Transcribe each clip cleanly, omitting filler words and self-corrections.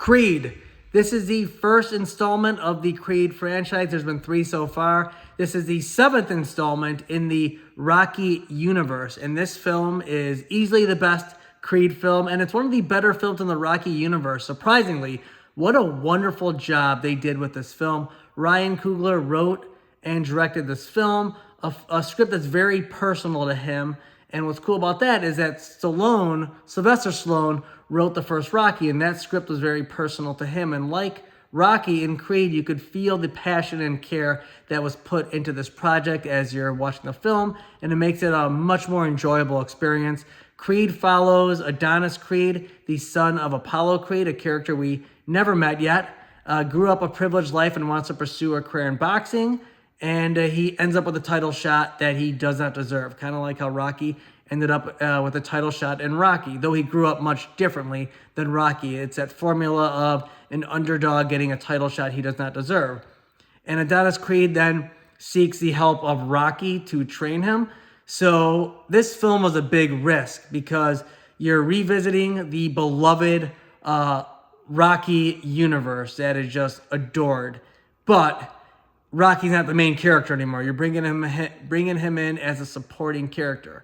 Creed. This is the first installment of the Creed franchise. There's been 3 so far. This is the 7th installment in the Rocky universe. And this film is easily the best Creed film, and it's one of the better films in the Rocky universe. Surprisingly, what a wonderful job they did with this film. Ryan Coogler wrote and directed this film, a script that's very personal to him. And what's cool about that is that Sylvester Stallone, wrote the first Rocky, and that script was very personal to him. And like Rocky and Creed, you could feel the passion and care that was put into this project as you're watching the film, and it makes it a much more enjoyable experience. Creed follows Adonis Creed, the son of Apollo Creed, a character we never met yet. Grew up a privileged life and wants to pursue a career in boxing, and he ends up with a title shot that he does not deserve, kind of like how Rocky ended up with a title shot in Rocky, though he grew up much differently than Rocky. It's that formula of an underdog getting a title shot he does not deserve. And Adonis Creed then seeks the help of Rocky to train him. So this film was a big risk because you're revisiting the beloved Rocky universe that is just adored. But Rocky's not the main character anymore. You're bringing him in as a supporting character.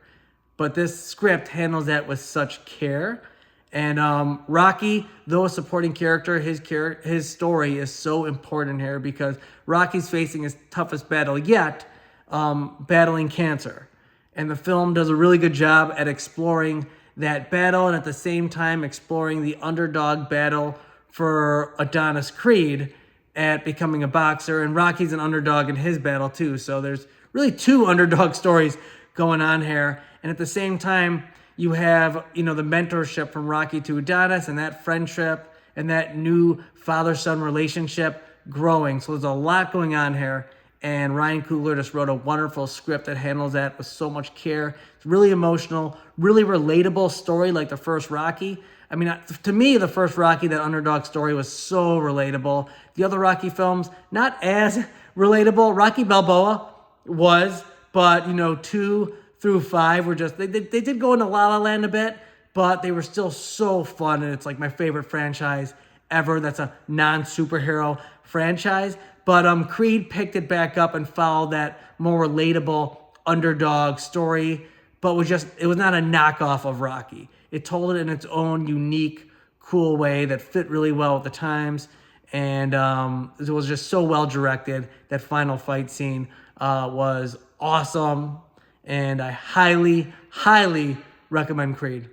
But this script handles that with such care. And Rocky, though a supporting character, his story is so important here because Rocky's facing his toughest battle yet, battling cancer. And the film does a really good job at exploring that battle and at the same time exploring the underdog battle for Adonis Creed at becoming a boxer. And Rocky's an underdog in his battle too. So there's really 2 underdog stories going on here. And at the same time, you have, the mentorship from Rocky to Adonis and that friendship and that new father-son relationship growing. So there's a lot going on here. And Ryan Coogler just wrote a wonderful script that handles that with so much care. It's really emotional, really relatable story like the first Rocky. I mean, to me, the first Rocky, that underdog story was so relatable. The other Rocky films, not as relatable. Rocky Balboa was, but, 2 through 5 were just, they did go into La La Land a bit, but they were still so fun, and it's like my favorite franchise ever. That's a non-superhero franchise. But Creed picked it back up and followed that more relatable underdog story, but it was not a knockoff of Rocky. It told it in its own unique, cool way that fit really well with the times, and it was just so well directed. That final fight scene was awesome. And I highly, highly recommend Creed.